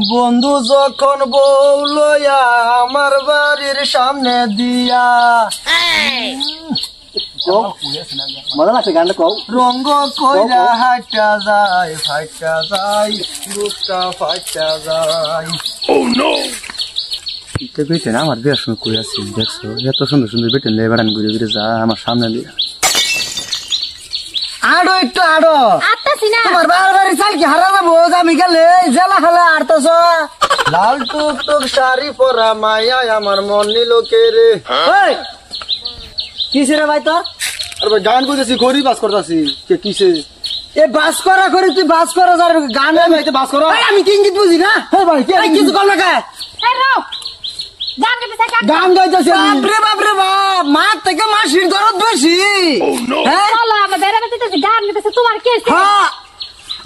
বন্ধু যখন বউ লইয়া আমার বাড়ির সামনে দিয়া মজা লাগছে গানটা কও। রঙ্গ কইরা হাইটা যায় ফাইটা যায় বুকটা ফাইটা যায়। বেটে না আমার বিয়ার সময় কই আছি দেখছো এত সুন্দর সুন্দর বেটে নিয়ে বেড়ান ঘুরে ঘুরে যা আমার সামনে দিয়ে আড়ো একটু আড়ো আটতাছি না তোমার বারবার চাল কি হারা যাবো আমি গেলে জেলা খেলে আড়তেছ। লাল টুক টুক শাড়ি পরা মায়া আমার মন নিল কে রে। কিসে রে ভাই তোর? আরে ভাই গান কইতেছি ঘড়ি বাস করতেছি কে কিসে এ বাস করা করে তুই বাস করা যার গান ভাই তো বাস করো। আমি কি ইঙ্গিত বুঝি না। ভাই কিছু কম না খায় এই রাও গান গাইতে গান গাইতেছে। বাপরে বাপরে বাপ মা থেকে মাসির দরদ বেশি। হ্যাঁ চলো আমরা বেড়া বেড়াতে গান গাইতেছে তোমার কি হইছে? হ্যাঁ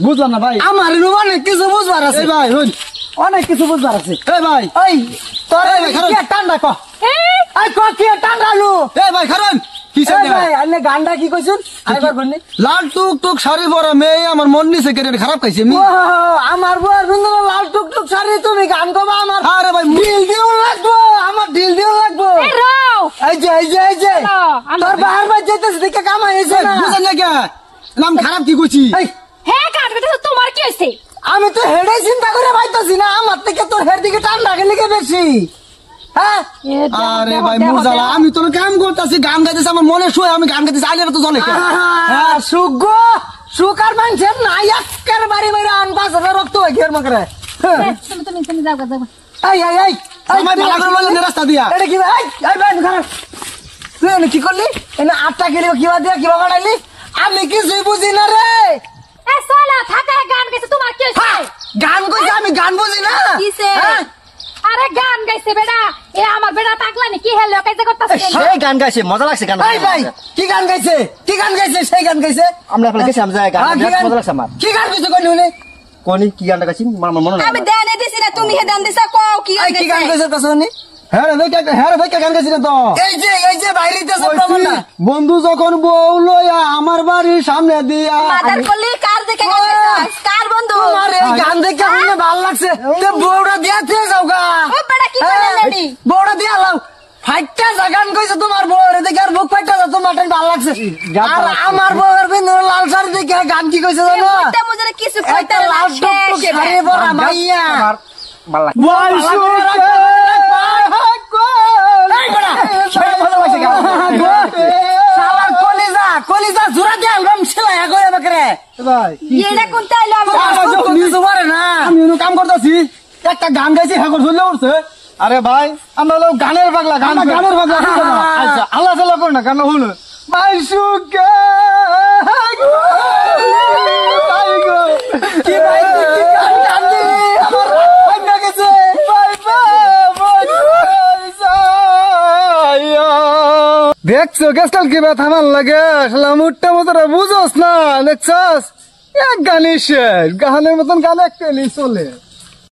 বুঝলাম না ভাই। আমার অনেক কিছু বুঝবার আছে ভাই হইন অনেক কিছু বুঝবার আছে। এই ভাই এই তোর এই ভাই, খারাপ। কি টান্ডা ক এই এই ক কি টান্ডা লু। এই ভাই খারাপ কিসে এই ভাই আনে গানটা কি কইছুন আরেকবার বলনি। লাল টুক টুক শাড়ি পরা মেয়ে আমার মন নিছে কেটে খারাপ খাইছে আমি। ও আমার বউর সুন্দর লাল টুক টুক শাড়ি তুমি গান গাবা আমার আরে ভাই ঢিল দিও লাগবো আমার ঢিল দিও লাগবো। এই রাও এই যে তোর বাহার বাজ যেতেছে দেখে কামাই হয়েছে না। বুঝেন না কে নাম খারাপ কি কইছি। এই, হে গান গাইতেছে তোমার কি হইছে? আমি তো হেডে চিন্তা করে পাইতাছি না আমার থেকে তোর হেড দিকে টান লাগে লিখে বেশি। হ্যাঁ আরে ভাই মুরজালা আমি তো কাম করতেছি গান গাইতেছি আমার মনে শুয়ে আমি গান গাইতেছি আইলে তো জলে হ্যাঁ সুগ সুকার মানুষের না একের বাড়ি বাইরে আন পাঁচ হাজার রক্ত হয় কি মকরে। তুমি যাও যাও এই এই এই আমার ভালো করে বলেন রাস্তা দিয়া এটা কি ভাই এই ভাই খারাপ তুই এনে কি করলি এনে 8টা কিলো কিবা দিয়া কিবা বাড়াইলি আমি কিছুই বুঝি না রে। এ চলো থাকা গান গাইছে তোমার কি হইছে? গান কইছে আমি গান বুঝি না। কিসে? হ্যাঁ? আরে গান গাইছে বেটা এ আমার বেটা পাগলানি কি হেলো কাইতে করতেছে সেই গান গাইছে মজা লাগছে গান এই ভাই কি গান গাইছে কি গান গাইছে সেই গান গাইছে আমরা আপনাকে গেছি আমি যাই গান মজা লাগছে আমার কি গান গাইছে কোন উনি কোনি কি গানটা গাইছি আমার মনে নাই। আমি দেনে দিছি না তুমি হে দেন দিছা কও কি এই কি গান গাইছে কাছে উনি হ্যাঁ রে ভাই গান গাইছি না তো এই যে বাইরেতেছে প্রমাণ না। বন্ধু যখন বউ লইয়া আমার বাড়ির সামনে দিয়া মাদার কলি কার দেখে গেছিস কার বন্ধু তোমার এই গান দেখে আমার ভালো লাগছে তে বউড়া দিয়াতে যাওগা ও বেটা কি করলেনি বউড়া দিয়া লাও ফাইটটা জাগান কইছে তোমার বউরে দেখে আর বুক ফাইটটা যা তোমার টান ভালো লাগছে। আর আমার বউয়ের বিন্দু লাল শাড়ি দেখে গান কি কইছে জানো তে মুজরে কিছু একটা কইতে লাল টুকটুক শাড়ি পরা মাইয়া ভালো লাগছে বল সুকে এই বড়া ভালো লাগছে শালার কলিজা জোড়া দে আলবাম সেলাই কই আমাকে ভাই এটা কোনটা আইলো কিছু পারে না। আমি এনে কাম করতেছি একটা গান গাইছি হ্যাঁ চলে উঠছে। আরে ভাই আমরা হলো গানের পাগলা গানের পাগলা আচ্ছা আল্লাহ সাল্লাহ কর না গান হলো ভাই সুকে কি ভাই তুই কি গান গান দিলি আমার ভাঙা গেছে দেখছো গেছকাল কি ব্যথা আমার লাগে আসলে মুটটা মতো বুঝোস না দেখছস এক গানই শেষ গানের মতন গান একটা চলে।